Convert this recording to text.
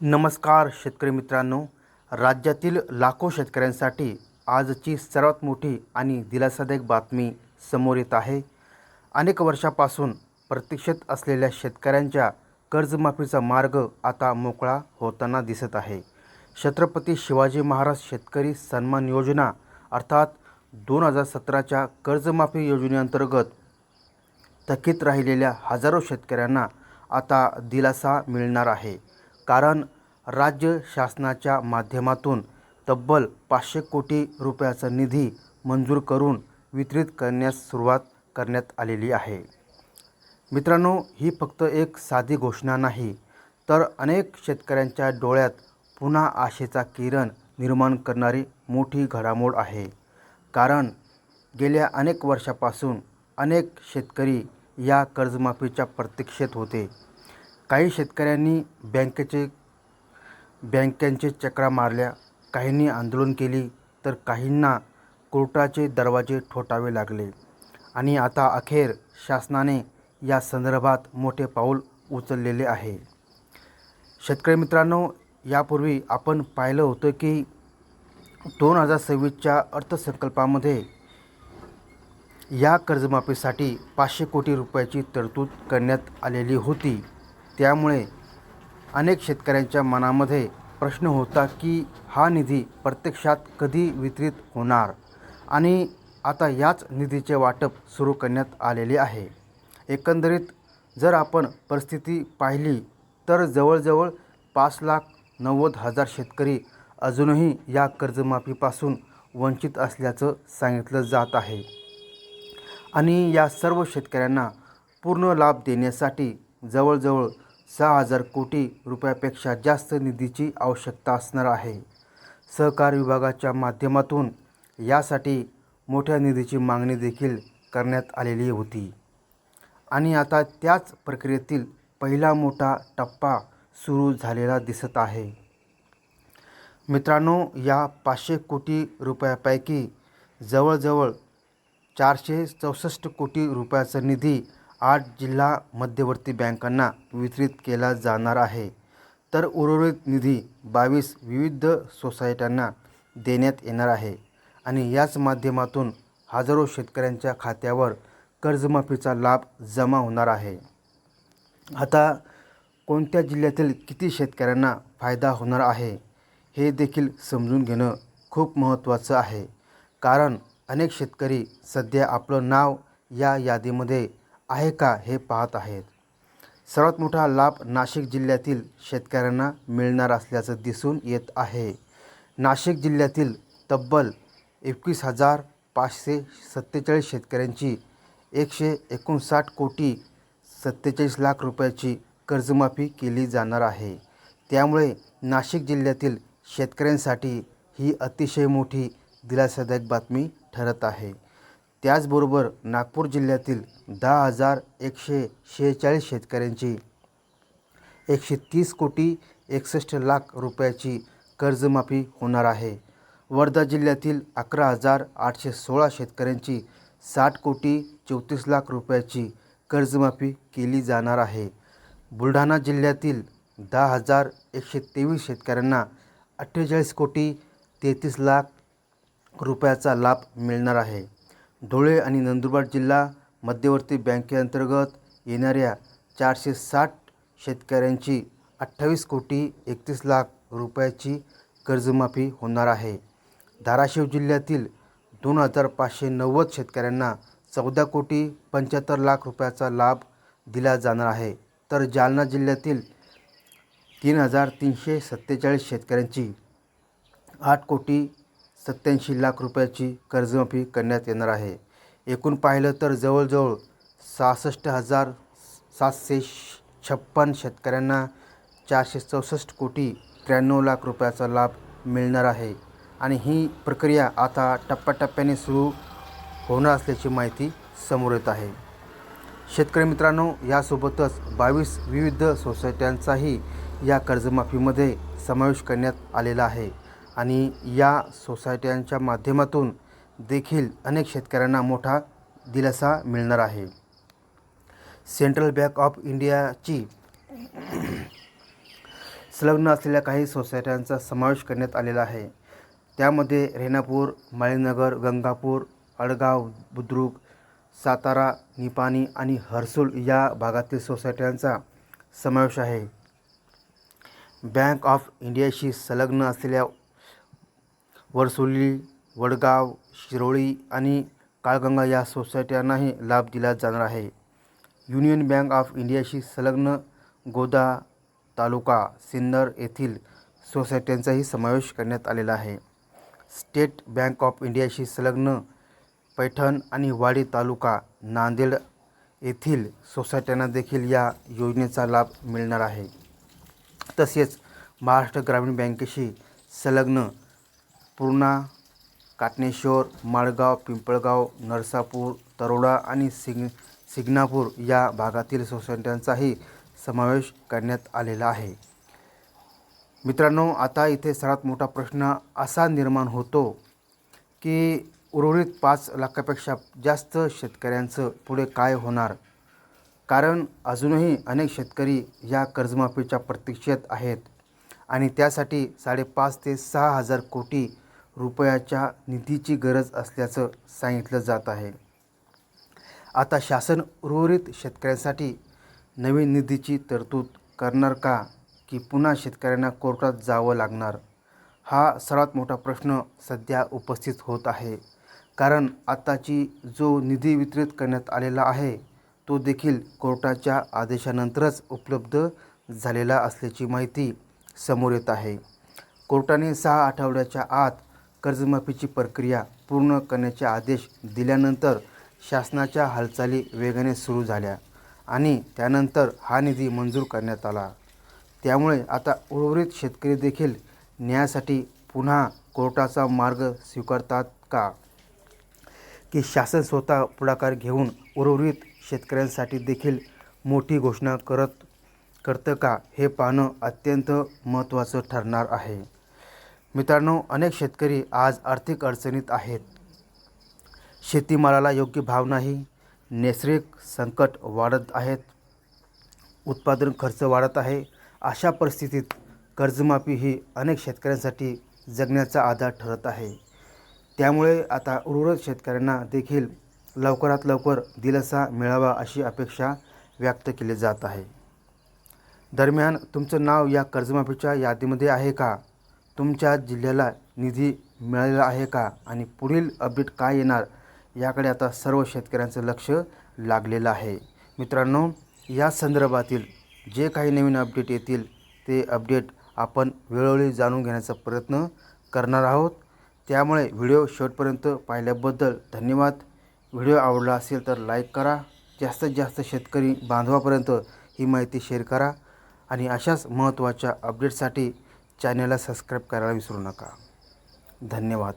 नमस्कार शेतकरी मित्रांनो, राज्यातील लाखो शेतकऱ्यांसाठी आजची सर्वात मोठी आणि दिलासादायक बातमी समोर येत आहे. अनेक वर्षापासून प्रतीक्षेत असलेल्या शेतकऱ्यांच्या कर्जमाफीचा मार्ग आता मोकळा होताना दिसत आहे. छत्रपती शिवाजी महाराज शेतकरी सन्मान योजना अर्थात 2017च्या कर्जमाफी योजनेअंतर्गत थकीत राहिलेल्या हजारो शेतकऱ्यांना आता दिलासा मिळणार आहे. कारण राज्य शासनाच्या माध्यमातून तब्बल 500 कोटी रुपयाचा निधी मंजूर करून वितरित करण्यास सुरुवात करण्यात आलेली आहे. मित्रांनो, ही फक्त एक साधी घोषणा नाही, तर अनेक शेतकऱ्यांच्या डोळ्यात पुन्हा आशेचा किरण निर्माण करणारी मोठी घडामोड आहे. कारण गेल्या अनेक वर्षापासून अनेक शेतकरी या कर्जमाफीच्या प्रतीक्षेत होते. काही शेतकऱ्यांनी बँकांचे चक्रा मारल्या, काहींनी आंदोलन केली, तर काहींना कोर्टाचे दरवाजे ठोठावे लागले. आणि आता अखेर शासनाने या संदर्भात मोठे पाऊल उचललेले आहे. शेतकरी मित्रांनो, यापूर्वी आपण पाहिलं होतं की 2026च्या अर्थसंकल्पामध्ये या कर्जमाफीसाठी 500 कोटी रुपयाची तरतूद करण्यात आलेली होती. त्यामुळे अनेक शेतकऱ्यांच्या मनामध्ये प्रश्न होता की हा निधी प्रत्यक्षात कधी वितरित होणार. आणि आता याच निधीचे वाटप सुरू करण्यात आलेले आहे. एकंदरीत जर आपण परिस्थिती पाहिली तर जवळजवळ 5,90,000 शेतकरी अजूनही या कर्जमाफीपासून वंचित असल्याचं सांगितलं जात आहे. आणि या सर्व शेतकऱ्यांना पूर्ण लाभ देण्यासाठी जवळजवळ 6,000 कोटी रुपयापेक्षा जास्त निधीची आवश्यकता असणार आहे. सहकार विभागाच्या माध्यमातून यासाठी मोठ्या निधीची मागणी देखील करण्यात आलेली होती. आणि आता त्याच प्रक्रियेतील पहिला मोठा टप्पा सुरू झालेला दिसत आहे. मित्रांनो, या 500 कोटी रुपयापैकी जवळजवळ 464 कोटी रुपयाचा निधी 8 जिल्हा मध्यवर्ती बँकांना वितरित केला जाणार आहे. तर उर्वरित निधी 22 विविध सोसायट्यांना देण्यात येणार आहे. आणि याच माध्यमातून हजारो शेतकऱ्यांच्या खात्यावर कर्जमाफीचा लाभ जमा होणार आहे. आता कोणत्या जिल्ह्यातील किती शेतकऱ्यांना फायदा होणार आहे हे देखील समजून घेणं खूप महत्त्वाचं आहे. कारण अनेक शेतकरी सध्या आपलं नाव या यादीमध्ये आहे का हे पाहत आहेत. सर्वात मोठा लाभ नाशिक जिल्ह्यातील शेतकऱ्यांना मिळणार असल्याचं दिसून येत आहे. नाशिक जिल्ह्यातील तब्बल 21,547 शेतकऱ्यांची 159 कोटी 47 लाख रुपयाची कर्जमाफी केली जाणार आहे. त्यामुळे नाशिक जिल्ह्यातील शेतकऱ्यांसाठी ही अतिशय मोठी दिलासादायक बातमी ठरत आहे. त्याचबरोबर नागपूर जिल्ह्यातील 10,146 शेतकऱ्यांची 130 कोटी 61 लाख रुपयाची कर्जमाफी होणार आहे. वर्धा जिल्ह्यातील 11,816 शेतकऱ्यांची 60 कोटी 34 लाख रुपयाची कर्जमाफी केली जाणार आहे. बुलढाणा जिल्ह्यातील 10,123 शेतकऱ्यांना 48 कोटी 33 लाख रुपयाचा लाभ मिळणार आहे. धुळे आणि नंदुरबार जिल्हा मध्यवर्ती बँकेअंतर्गत येणाऱ्या 460 शेतकऱ्यांची 28 कोटी 31 लाख रुपयाची कर्जमाफी होणार आहे. धाराशिव जिल्ह्यातील 2,590 शेतकऱ्यांना 14 कोटी 75 लाख रुपयाचा लाभ दिला जाणार आहे. तर जालना जिल्ह्यातील 3,347 शेतकऱ्यांची 8 कोटी 87 लाख रुपयाची कर्जमाफी करण्यात येणार आहे. एकूण पाहिलं तर जवळजवळ 66,756 शेतकऱ्यांना 464 कोटी 93 लाख रुपयाचा लाभ मिळणार आहे. आणि ही प्रक्रिया आता टप्प्याटप्प्याने सुरू होणार असल्याची माहिती समोर येत आहे. शेतकरी मित्रांनो, यासोबतच 22 विविध सोसायट्यांचाही या कर्जमाफीमध्ये समावेश करण्यात आलेला आहे. आणि या सोसायट्यांच्या माध्यमातून देखील अनेक शेतकऱ्यांना मोठा दिलासा मिळणार आहे. सेंट्रल बँक ऑफ इंडियाची संलग्न असलेल्या काही सोसायट्यांचा समावेश करण्यात आलेला आहे. त्यामध्ये रेणापूर, माळीनगर, गंगापूर, अडगाव, बुद्रुक, सातारा, निपाणी आणि हर्सूल या भागातील सोसायट्यांचा समावेश आहे. बँक ऑफ इंडियाशी संलग्न असलेल्या वरसोली, वडगाव, शिरोळी आणि काळगंगा या सोसायट्यांनाही लाभ दिला जाणार आहे. युनियन बँक ऑफ इंडियाशी संलग्न गोदा तालुका सिन्नर येथील सोसायट्यांचाही समावेश करण्यात आलेला आहे. स्टेट बँक ऑफ इंडियाशी संलग्न पैठण आणि वाडी तालुका नांदेड येथील सोसायट्यांना देखील या योजनेचा लाभ मिळणार आहे. तसेच महाराष्ट्र ग्रामीण बँकेशी संलग्न पूर्णा, काटनेश्वर, माळगाव, पिंपळगाव, नरसापूर, तरोडा आणि सिग्नापूर या भागातील सोसायट्यांचाही समावेश करण्यात आलेला आहे. मित्रांनो, आता इथे सर्वात मोठा प्रश्न असा निर्माण होतो की उर्वरित 5 लाखापेक्षा जास्त शेतकऱ्यांचं पुढे काय होणार? कारण अजूनही अनेक शेतकरी या कर्जमाफीच्या प्रतीक्षेत आहेत आणि त्यासाठी 5.5 ते 6 हजार कोटी रुपयाच्या निधीची गरज असल्याचं सांगितलं जात आहे. आता शासन उर्वरित शेतकऱ्यांसाठी नवीन निधीची तरतूद करणार का, की पुन्हा शेतकऱ्यांना कोर्टात जावं लागणार? हा सर्वात मोठा प्रश्न सध्या उपस्थित होत आहे. कारण आताची जो निधी वितरित करण्यात आलेला आहे तो देखील कोर्टाच्या आदेशानंतरच उपलब्ध झालेला असल्याची माहिती समोर येत आहे. कोर्टाने 6 आठवड्याच्या आत कर्जमाफीची प्रक्रिया पूर्ण करण्याचे आदेश दिल्यानंतर शासनाच्या हालचाली वेगाने सुरू झाल्या आणि त्यानंतर हा निधी मंजूर करण्यात आला. त्यामुळे आता उर्वरित शेतकरी देखील न्यायासाठी पुन्हा कोर्टाचा मार्ग स्वीकारतात का, की शासन स्वतः पुढाकार घेऊन उर्वरित शेतकऱ्यांसाठी देखील मोठी घोषणा करतं का, हे पाहणं अत्यंत महत्त्वाचं ठरणार आहे. मित्रांनो, अनेक शेतकरी आज आर्थिक अडचणीत आहेत. शेतीमालाला योग्य भाव नाही, नैसर्गिक संकट वाढत आहेत, उत्पादन खर्च वाढत आहे. अशा परिस्थितीत कर्जमाफी ही अनेक शेतकऱ्यांसाठी जगण्याचा आधार ठरत आहे. त्यामुळे आता उर्वरित शेतकऱ्यांना देखील लवकरात लवकर दिलासा मिळावा अशी अपेक्षा व्यक्त केली जात आहे. दरम्यान तुमचं नाव या कर्जमाफीच्या यादीमध्ये आहे का? तुमच्या जिल्ह्याला निधी मिळालेला आहे का? आणि पुढील अपडेट काय येणार याकडे आता सर्व शेतकऱ्यांचं लक्ष लागलेलं आहे. मित्रांनो, या संदर्भातील जे काही नवीन अपडेट येतील ते अपडेट आपण वेळोवेळी जाणून घेण्याचा प्रयत्न करणार आहोत. त्यामुळे व्हिडिओ शेवटपर्यंत पाहिल्याबद्दल धन्यवाद. व्हिडिओ आवडला असेल तर लाईक करा. जास्तीत जास्त शेतकरी बांधवापर्यंत ही माहिती शेअर करा आणि अशाच महत्त्वाच्या अपडेटसाठी चॅनलला सबस्क्राईब करायला विसरू नका. धन्यवाद.